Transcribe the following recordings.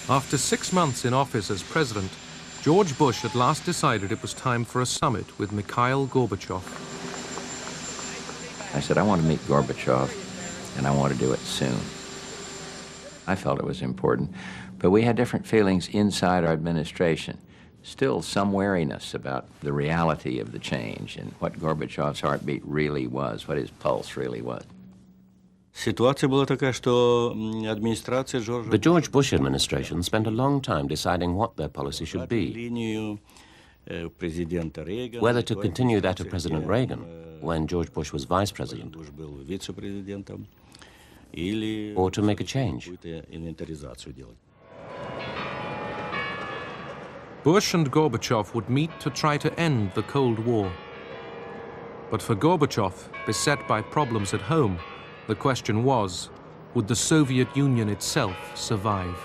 After 6 months in office as president, George Bush at last decided it was time for a summit with Mikhail Gorbachev. I said, I want to meet Gorbachev, and I want to do it soon. I felt it was important, but we had different feelings inside our administration. Still some wariness about the reality of the change and what Gorbachev's heartbeat really was, what his pulse really was. The George Bush administration spent a long time deciding what their policy should be. Whether to continue that of President Reagan when George Bush was vice president, or to make a change. Bush and Gorbachev would meet to try to end the Cold War. But for Gorbachev, beset by problems at home, the question was, would the Soviet Union itself survive?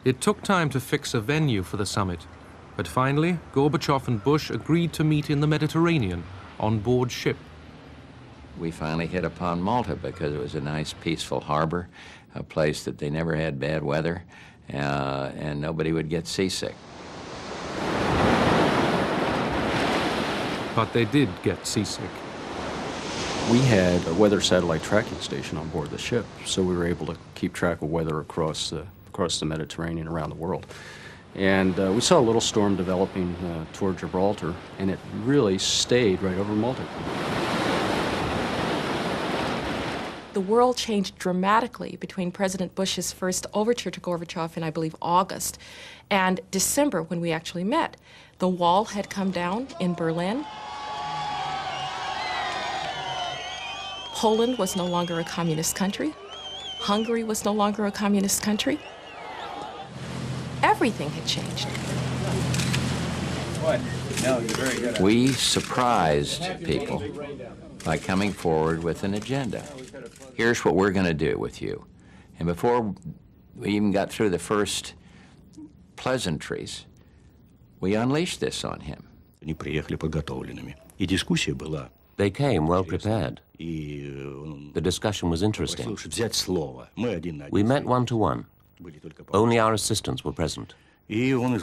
It took time to fix a venue for the summit, but finally, Gorbachev and Bush agreed to meet in the Mediterranean on board ship. We finally hit upon Malta because it was a nice, peaceful harbor, a place that they never had bad weather, and nobody would get seasick. But they did get seasick. We had a weather satellite tracking station on board the ship, so we were able to keep track of weather across the Mediterranean around the world. And we saw a little storm developing toward Gibraltar, and it really stayed right over Malta. The world changed dramatically between President Bush's first overture to Gorbachev in, I believe, August, and December when we actually met. The wall had come down in Berlin. Poland was no longer a communist country. Hungary was no longer a communist country. Everything had changed. We surprised people by coming forward with an agenda. Here's what we're going to do with you. And before we even got through the first pleasantries, we unleashed this on him. They came well prepared. The discussion was interesting. We met one-to-one. Only our assistants were present. He laid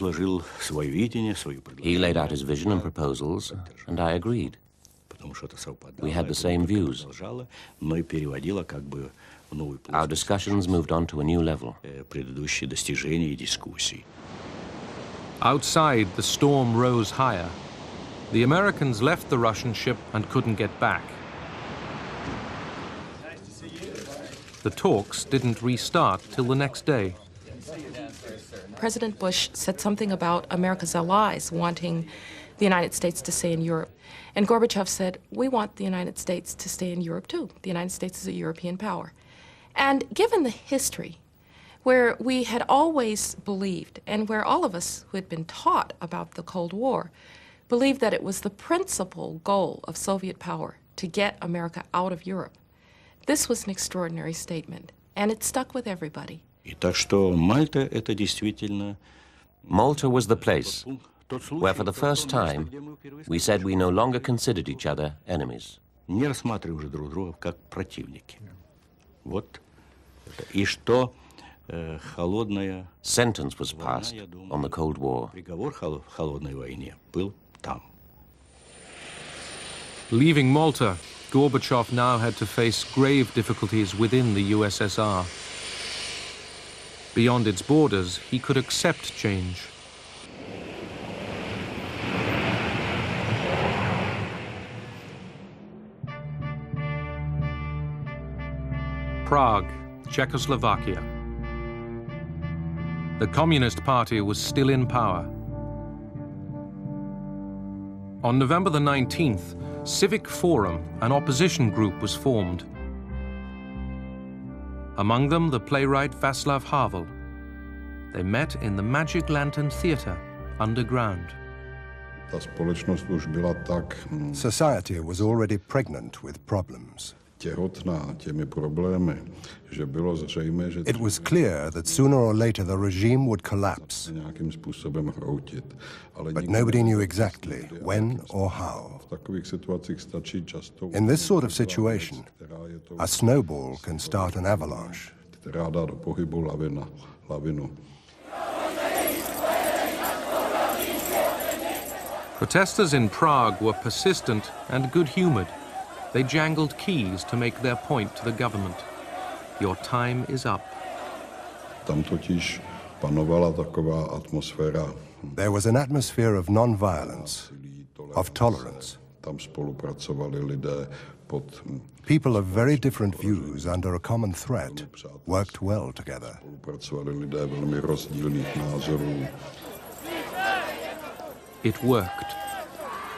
out his vision and proposals, and I agreed. We had the same views. Our discussions moved on to a new level. Outside, the storm rose higher. The Americans left the Russian ship and couldn't get back. The talks didn't restart till the next day. President Bush said something about America's allies wanting the United States to stay in Europe. And Gorbachev said, we want the United States to stay in Europe too. The United States is a European power. And given the history, where we had always believed, and where all of us who had been taught about the Cold War, believed that it was the principal goal of Soviet power to get America out of Europe, this was an extraordinary statement, and it stuck with everybody. Malta was the place where, for the first time, we said we no longer considered each other enemies. Sentence was passed on the Cold War. Leaving Malta, Gorbachev now had to face grave difficulties within the USSR. Beyond its borders, he could accept change. Prague, Czechoslovakia. The Communist Party was still in power. On November the 19th, Civic Forum, an opposition group, was formed. Among them, the playwright Václav Havel. They met in the Magic Lantern Theatre, underground. Society was already pregnant with problems. It was clear that sooner or later the regime would collapse, but nobody knew exactly when or how. In this sort of situation, a snowball can start an avalanche. Protesters in Prague were persistent and good-humored. They jangled keys to make their point to the government. Your time is up. There was an atmosphere of non-violence, of tolerance. People of very different views under a common threat worked well together. It worked.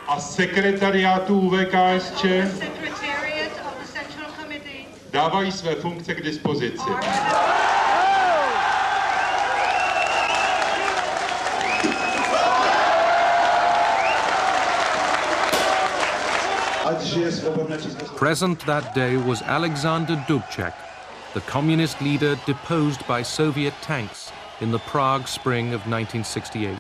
A sekretariátu UVKSČ dávají své funkce k dispozici. Present that day was Alexander Dubček, the communist leader deposed by Soviet tanks in the Prague spring of 1968.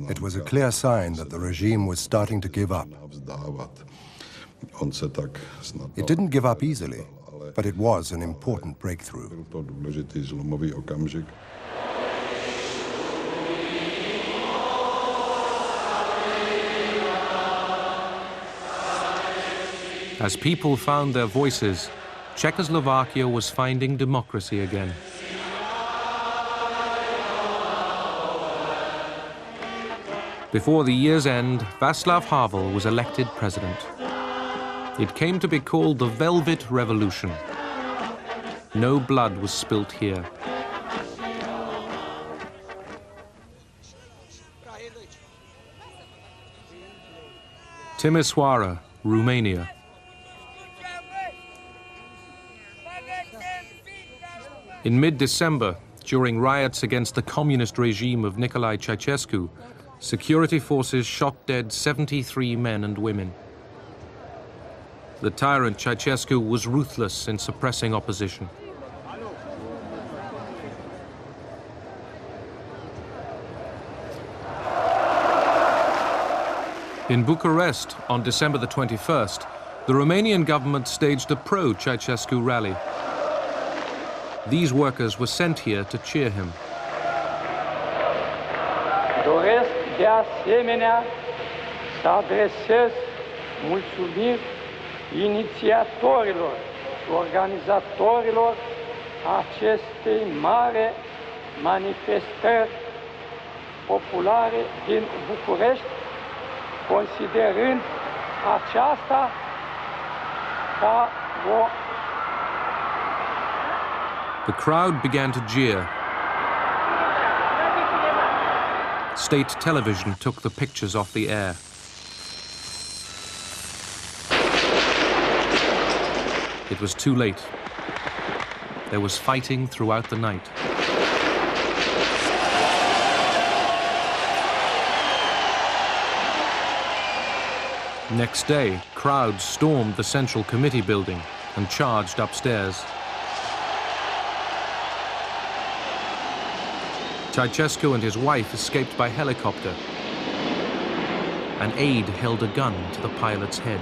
It was a clear sign that the regime was starting to give up. It didn't give up easily, but it was an important breakthrough. As people found their voices, Czechoslovakia was finding democracy again. Before the year's end, Václav Havel was elected president. It came to be called the Velvet Revolution. No blood was spilt here. Timisoara, Romania. In mid-December, during riots against the communist regime of Nicolae Ceausescu, security forces shot dead 73 men and women. The tyrant Ceausescu was ruthless in suppressing opposition. In Bucharest, on December the 21st, the Romanian government staged a pro-Ceausescu rally. These workers were sent here to cheer him. Doresc de asemenea să adresez mulțumiri inițiatorilor și organizatorilor acestei mari manifestări populare din București, considerând aceasta ca o... The crowd began to jeer. State television took the pictures off the air. It was too late. There was fighting throughout the night. Next day, crowds stormed the Central Committee building and charged upstairs. Ceausescu and his wife escaped by helicopter. An aide held a gun to the pilot's head.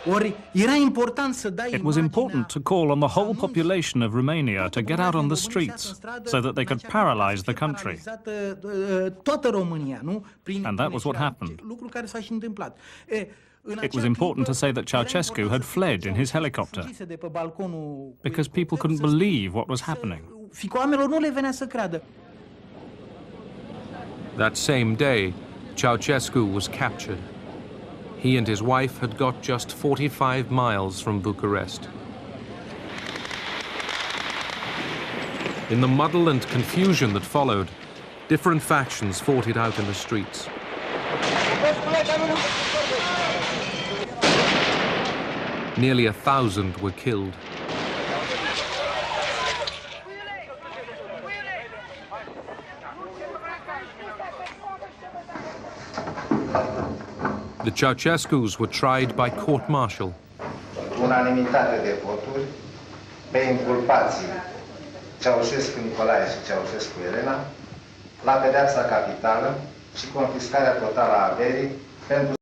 It was important to call on the whole population of Romania to get out on the streets so that they could paralyze the country. And that was what happened. It was important to say that Ceausescu had fled in his helicopter because people couldn't believe what was happening. That same day, Ceausescu was captured. He and his wife had got just 45 miles from Bucharest. In the muddle and confusion that followed, different factions fought it out in the streets. Nearly 1,000 were killed. The Ceausescus were tried by court-martial. Unanimitate de voturi pe inculpații Ceaușescu Nicolae și Ceaușescu Elena la pedeapsa capitală și confiscarea totală a averii pentru